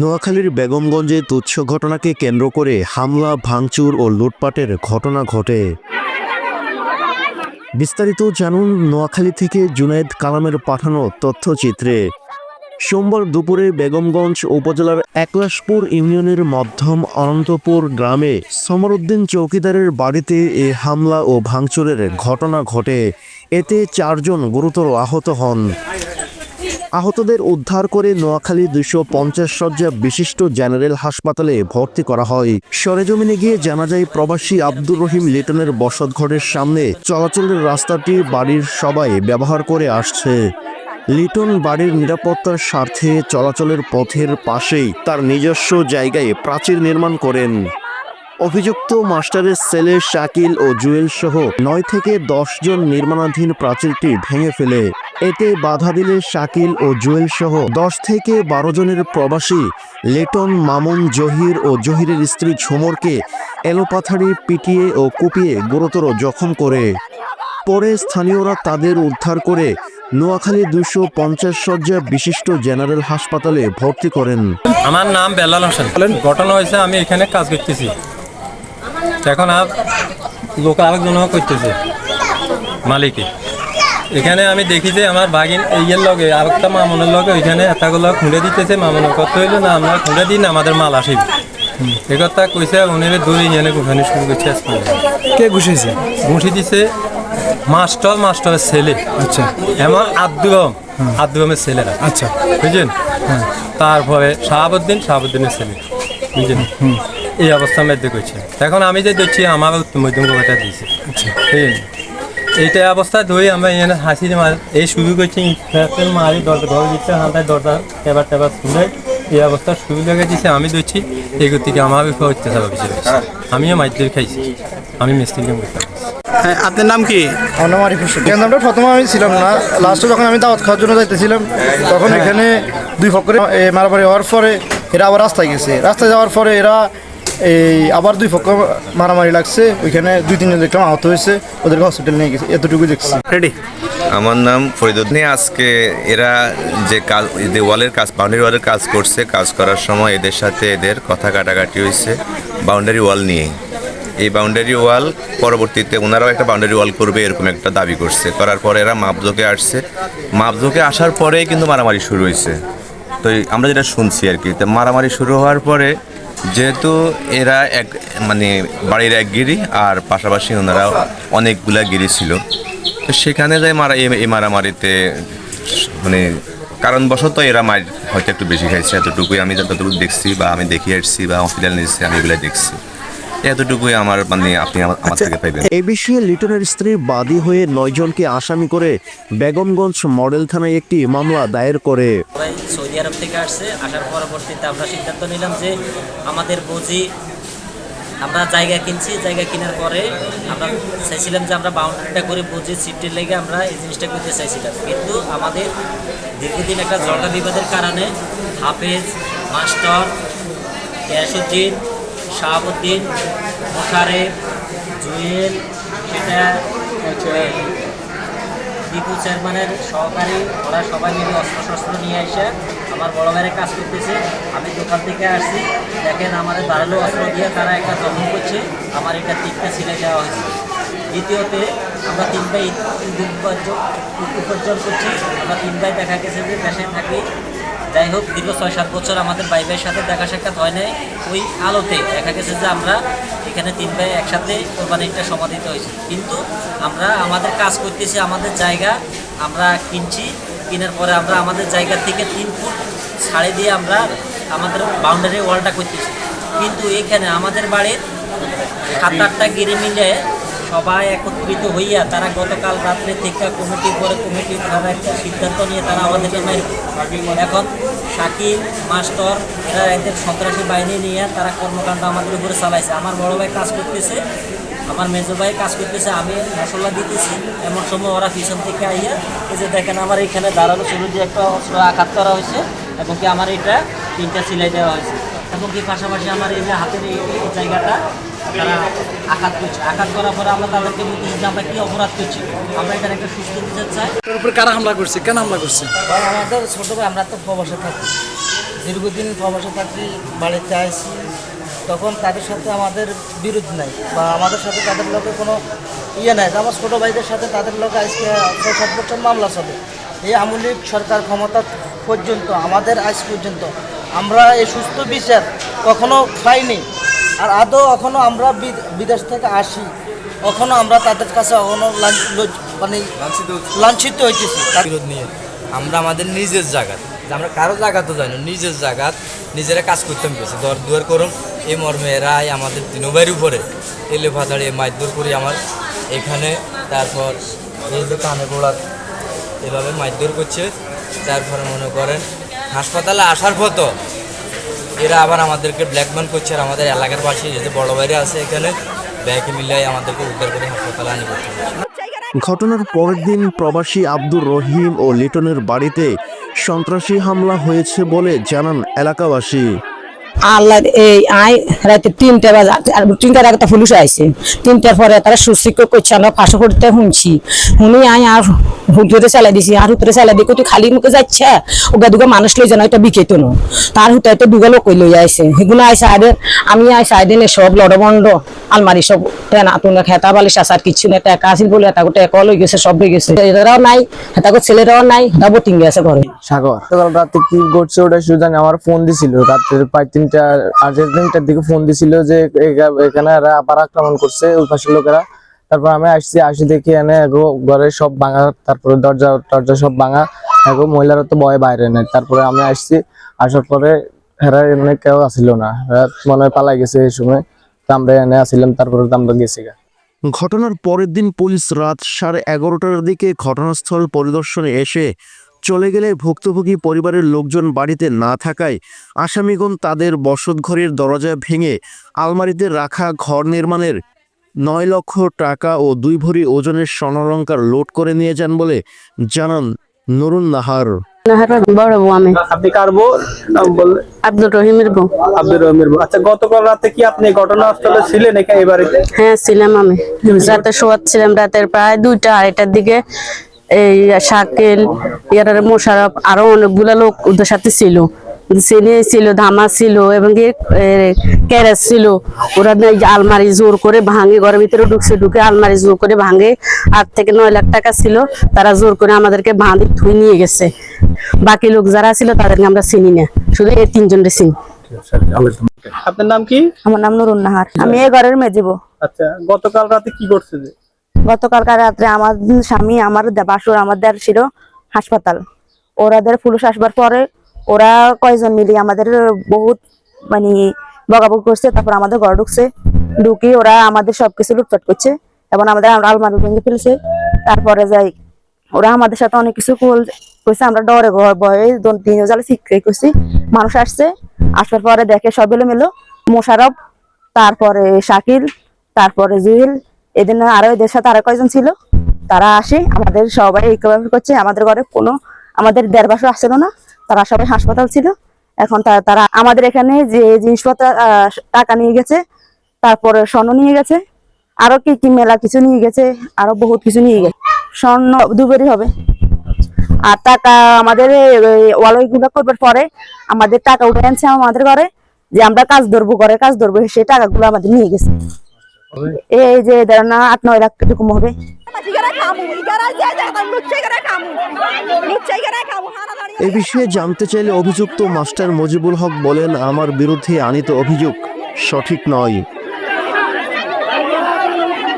নোয়াখালীর বেগমগঞ্জে তুচ্ছ ঘটনাকে কেন্দ্র করে হামলা, ভাঙচুর ও লুটপাটের ঘটনা ঘটে। বিস্তারিত জানুন নোয়াখালী থেকে জুনায়েদ কালামের পাঠানো তথ্যচিত্রে। সোমবার দুপুরে বেগমগঞ্জ উপজেলার একলাশপুর ইউনিয়নের মধ্যম অনন্তপুর গ্রামে সমরউদ্দিন চৌকিদারের বাড়িতে এ হামলা ও ভাঙচুরের ঘটনা ঘটে। এতে 4 জন গুরুতর আহত হন। আহতদের উদ্ধার করে নোয়াখালী 250 শয্যা বিশিষ্ট জেনারেল হাসপাতালে ভর্তি করা হয়। সরেজমিনে গিয়ে জানা যায়, প্রবাসী আব্দুর রহিম লিটনের বসতঘরের সামনে চলাচলের রাস্তাটি বাড়ির সবাই ব্যবহার করে আসছে। লিটন বাড়ির নিরাপত্তার স্বার্থে চলাচলের পথের পাশেই তার নিজস্ব জায়গায় প্রাচীর নির্মাণ করেন। অভিযুক্ত মাস্টারের ছেলে শাকিল ও জুয়েল সহ 9 থেকে 10 জন নির্মাণাধীন প্রাচীরটি ভেঙে ফেলে। এতে বাধা দিলে শাকিল ও জুয়েল সহ 10 থেকে 12 জনের প্রবাসী লিটন, মামুন, জহির ও জহিরের স্ত্রী ঝুমরকে এলোপাথাড়ি পিটিয়ে ও কুপিয়ে গুরুতর জখম করে। পরে স্থানীয়রা তাদের উদ্ধার করে নোয়াখালী 250 শয্যা বিশিষ্ট জেনারেল হাসপাতালে ভর্তি করেন। আমার নাম বেলাল হোসেন। ঘটনা হয়েছে, আমি এখানে কাজ করতেছি, এখন আর লোক আরেকজন করতেছে মালিকে। এখানে আমি দেখি যে আমার ভাগিন এইয়ের লগে আরেকটা মামনের লগে ওইখানে এতগুলো খুঁড়ে দিতেছে। মামনের কথা হইলো না, আমরা খুঁড়ে দিই না, আমাদের মাল আসিব এ কথা কইছে। উনি দূরে এনে ঘুষানি শুরু করছে। কে ঘুষেছে? ঘুষি দিছে মাস্টারের ছেলে। আচ্ছা, এমন আব্দুমের ছেলেরা। আচ্ছা, বুঝলেন? হ্যাঁ, তারপরে শাহাবুদ্দিনের ছেলে। বুঝলেন? এই অবস্থার মধ্যে করছে। এখন আমি যে দেখছি আমার মধ্যম কথা দিয়েছে। আচ্ছা, বুঝলেন? এইটা অবস্থা ধরে আমরা এখানে হাসি মার এই শুরু করছি, মারি দরজা ঘর দিচ্ছে, হাতায় দরজা টেবার শুনে এই অবস্থা শুরু লেগে দিচ্ছে। আমি দেখছি এগুলো থেকে আমার অত্যাচার অভিযোগ হয়েছে। আমিও মাইদের খাইছি, আমি মিস্ত্রি কাম করতে। হ্যাঁ, আপনার নাম কি? আমার নাম আরিফ হোসেন। কেন্দ্রটা প্রথমে আমি ছিলাম না, লাস্টে যখন আমি দাওয়াত খাওয়ার জন্য যাইতেছিলাম তখন এখানে দুই পক্ষে মারামারি হওয়ার পরে এরা আবার রাস্তায় গেছে। রাস্তায় যাওয়ার পরে এরা আবার দুই পক্ষ মারামারি লাগছে। ওইখানে 2-3 জন দেখলাম আহত হয়েছে, ওদেরকে হসপিটাল নিয়ে গেছে, এতটুকু দেখছি। রেডি। আমার নাম ফরিদুদ্দিন। আজকে এরা যে কাজ, ওয়ালের কাজ, বাউন্ডারি ওয়ালের কাজ করছে, কাজ করার সময় এদের সাথে এদের কথা কাটাকাটি হয়েছে বাউন্ডারি ওয়াল নিয়ে। এই বাউন্ডারি ওয়াল পরবর্তীতে ওনারাও একটা বাউন্ডারি ওয়াল করবে এরকম একটা দাবি করছে। করার পরে এরা মাপজোকে আসছে। মাপজোকে আসার পরেই কিন্তু মারামারি শুরু হয়েছে। তো আমরা যেটা শুনছি আর কি, তো মারামারি শুরু হওয়ার পরে যেহেতু এরা বাড়ির এক গিরি আর পাশাপাশি ওনারা অনেকগুলা গিরি ছিল, তো সেখানে যাই এই মারামারিতে কারণবশত এরা মার হয়তো একটু বেশি খাইছে। এতটুকুই আমি যতটুকু দেখছি বা আমি দেখিয়ে আসছি বা হসপিটাল নিয়েছি, আমি এগুলো দেখছি। এতটুকুই আমার আপনি আমার থেকে পাইবেন। এই বিষয়ে লিটনের স্ত্রী বাদী হয়ে 9 জনকে আসামি করে বেগমগঞ্জ মডেল থানায় একটি মামলা দায়ের করে। সৌদি আরব থেকে আসছে, আসার পরবর্তীতে আমরা সিদ্ধান্ত নিলাম যে আমাদের বুঝি আমরা জায়গা কিনছি, জায়গা কেনার পরে আমরা চাইছিলাম যে আমরা বাউন্ডারিটা করে বুঝি সিফটির লেগে আমরা এই জিনিসটা করতে চাইছিলাম। কিন্তু আমাদের দীর্ঘদিন একটা ঝগড়া বিবাদের কারণে হাফেজ, মাস্টার, গিয়াসউদ্দিন, শাহাবুদ্দিন, মোশারেফ, জুয়েল, সেটা দীপু চেয়ারম্যানের সহকারী, ওরা সবাই মিলে অস্ত্র নিয়ে এসে আমার বড় ভাইয়ের কাজ করতেছে। আমি দোকান থেকে আসছি, দেখেন আমার ধারালো অস্ত্র দিয়ে তারা একটা জখম করছে। আমার এটা 3টা সিলাই দেওয়া হয়েছে। দ্বিতীয়তে আমরা 3 ভাই উপার্জন করছি। আমরা 3 ভাই দেখা গেছে যে পেশায় থাকি। যাই হোক, দীর্ঘ 6-7 বছর আমাদের ভাইয়ের সাথে দেখা সাক্ষাৎ হয় নাই। ওই আলোতে দেখা গেছে যে আমরা এখানে 3 ভাই একসাথে কোরবানিটা সমাধিত হয়েছি। কিন্তু আমরা আমাদের কাজ করতেছি, আমাদের জায়গা আমরা কিনছি। কেনার পরে আমরা আমাদের জায়গা থেকে 3 ফুট ছাড়ে দিয়ে আমরা আমাদের বাউন্ডারি ওয়ালটা করতেছি। কিন্তু এখানে আমাদের বাড়ির 7-8টা গিরি মিলে সবাই একত্রিত হইয়া তারা গতকাল রাত্রে থেকে কমিটি তারা একটা সিদ্ধান্ত নিয়ে তারা আমাদেরকে এখন শাকিল, মাস্টার, এরা এদের সন্ত্রাসী বাহিনী নিয়ে তারা কর্মকাণ্ড আমাদের উপরে চালাইছে। আমার বড় ভাই কাজ করতেছে, আমার মেজো ভাই কাজ করতেছে, আমি মশলা দিতেছি। এমন সময় ওরা পিছন থেকে আইয়া এই যে দেখেন আমার এখানে দাঁড়ানো শুরু দিয়ে একটা অস্ত্র আঘাত করা হয়েছে এবং কি আমার এটা 3টা সিলাই দেওয়া হয়েছে এবং কি পাশাপাশি আমার এই যে হাতের এই জায়গাটা তারা আঘাত করছে। আঘাত করার পরে আমরা তাদেরকে বলতেছি যে আমরা কী অপরাধ করছি, আমরা এখানে একটা সুস্থ বিচার চাই। কারা হামলা করছে? কেন হামলা করছে? আমাদের ছোটো ভাই, আমরা তো প্রবাসে থাকি। দীর্ঘদিন প্রবাসে থাকি, বাড়িতে আসি, তখন তাদের সাথে আমাদের বিরোধ নাই বা আমাদের সাথে তাদের লোকের কোনো ইয়ে নাই। আমার ছোটো ভাইদের সাথে তাদের লোক আজকে 6-7 বছর মামলা চলে। এই আমূলিক সরকার ক্ষমতা পর্যন্ত আমাদের আজ পর্যন্ত আমরা এই সুস্থ বিচার কখনো পাইনি। আর আদৌ এখনও আমরা বিদেশ থেকে আসি, কখনো আমরা তাদের কাছে এখনো মানে লাঞ্ছিত হইতেছি। বিরোধ নিয়ে আমরা আমাদের নিজের জায়গাত, যে আমরা কারো জায়গা তো জানি, নিজের জায়গাত নিজেরা কাজ করতাম গেছি, দর দুয়ার করুন এই মর্মে এরাই আমাদের দিনবাইয়ের উপরে এলে ফাঁদাড়ি মাইদুর করি আমার এখানে। তারপর এই যে কানে গোড়া এভাবে মাইদুর করছে। তারপরে মনে করেন হাসপাতালে আসার পথ এরা আবার আমাদেরকে ব্ল্যাকমেল করছে। আর আমাদের এলাকার পাশে যে বড় বাইরে আছে এখানে ব্যাগে মিলাই আমাদেরকে উদ্ধার করে হাসপাতালে আনি করতে হবে। ঘটনার পরের দিন প্রবাসী আব্দুর রহিম ও লিটনের বাড়িতে সন্ত্রাসী হামলা হয়েছে বলে জানান এলাকাবাসী। আল্লাহ এই আয় রাতে 3টা বাজে, আর 3টার আগে পুলিশ আইছে। 3টার পরে তারা সুশিক্ষ করছে, আমরা ফাঁসো করতে শুনছি। শুনি আয় আর হুতরে চালাই দিছি, আর হুতরে চালাই দিয়ে তুই খালি মুখে যাচ্ছে, ওগা দুগা মানুষ লই জানা এটা বিকেতো না। তার হুতায় তো দুগা লোক লই আইছে, সেগুলো আইসে আইডে আমি আইসে আইডে সব লড়বন্ড আলমারি সব টেনা তুনা খেতা বালিশ আসার কিছু না, টাকা আসিল বলে এটাকে টেকা লই গেছে, সব লই গেছে। এরাও নাই, হেতাকে ছেলেরাও নাই, এটা বোটিং গেছে ঘরে। সাগর কাল রাতে কি ঘটছে ওটা শুধু জানি। আমার ফোন দিছিল রাতের প্রায় 3টার দিকে ফোন দিছিল যে এখানে আবার আক্রমণ করছে ওই পাশের লোকেরা। তারপর আমি আসি দেখি এনে ঘরে সব ভাঙা, তারপরে দরজা সব ভাঙা, মহিলারা তো ভয়ে বাইরে নেই। তারপরে আমি আসার পরে হেরা এমনি কেউ আসিল না, মনে হয় পালাই গেছে এই সময়। তো আমরা এনে আসিলাম, তারপরে তো আমরা গেছি। ঘটনার পরের দিন পুলিশ রাত 11:30টার দিকে ঘটনাস্থল পরিদর্শনে এসে চলে গেলে ভুক্তভোগী পরিবারের লোকজন বাড়িতে না থাকায় আসামিগণ তাদের বসতঘরের দরজা ভেঙে আলমারিতে রাখা ঘর নির্মাণের 9 লক্ষ টাকা ও 2 ভরি ওজনের স্বর্ণালংকার লোড করে নিয়ে যান বলে জানান নুরুন নাহার। বড় বউ আমি। আপনি কার বউ নাম বললেন? আব্দুর রহিমের বউ। আব্দুর রহমের বউ। আচ্ছা, গতকাল রাতে কি আপনি ঘটনাস্থলে ছিলেন এখানে এই বাড়িতে? হ্যাঁ ছিলাম আমি। রাতে শোয়াচ্ছিলাম, রাতের প্রায় 2টা-2:30টার দিকে এই শাকিল, ইয়ার মোশারফ, আরো অনেকগুলা লোক ওদের সাথে ছিল। চিনি ছিল, ধামা ছিল এবং ক্যারেজ ছিল। ওরা আলমারি জোর করে ভাঙে, ঘরের ভিতরে ঢুকে আলমারি জোর করে ভাঙে। 8 থেকে 9 লাখ টাকা ছিল, তারা জোর করে আমাদেরকে ভাঙে ধুই নিয়ে গেছে। বাকি লোক যারা ছিল তাদেরকে আমরা চিনি না, শুধু এই 3জনকে চিনি। আপনার নাম কি? আমার নাম নুরুন নাহার, আমি এই ঘরের মেজেবো। আচ্ছা, গতকাল রাতে কি করছে? যে গতকালকার রাত্রে আমার স্বামী, আমার বাসুর, আমাদের ছিল হাসপাতাল। ওরাদের পুলিশ আসবার পরে ওরা কয়জন মিলি আমাদের বহুত মানে বকাবকি করছে। তারপর আমাদের ঘর ঢুকি ওরা আমাদের সবকিছু লুটপাট করছে এবং আমাদের আলমারি ভেঙে ফেলছে। তারপরে যাই ওরা আমাদের সাথে অনেক কিছু কইছে, আমরা ডরে ঘর ভয়ে 2-3 জালে শিক্ষাই করছি। মানুষ আসছে, আসার পরে দেখে সব এলোমেলো। মোশারফ, তারপরে শাকিল, তারপরে জুহিল, এদের আরো এদের সাথে আরো কয়জন ছিল, তারা আসে আমাদের সবাই এইভাবে করছে। আমাদের ঘরে কোনো আমাদের 1.5 মাস আসছিল না, তারা সবাই হাসপাতাল ছিল। এখন তারা আমাদের এখানে যে জিনিসপত্র টাকা নিয়ে গেছে, তারপরে স্বর্ণ নিয়ে গেছে, আরো কি মেলা কিছু নিয়ে গেছে, আরো বহুত কিছু নিয়ে গেছে। স্বর্ণ 2 ভরি হবে। আর টাকা আমাদের ওয়ালগুলো করবার পরে আমাদের টাকা উঠে আনছে আমাদের ঘরে, যে আমরা কাজ ধরবো, ঘরে কাজ ধরবো, সেই টাকাগুলো আমাদের নিয়ে গেছে। এই যে ধরেন না 8-9 লাখ এরকম হবে। এ বিষয়ে জানতে চাইলে অভিযুক্ত মাস্টার মজিবুল হক বলেন, আমার বিরুদ্ধে আনিত অভিযোগ সঠিক নয়।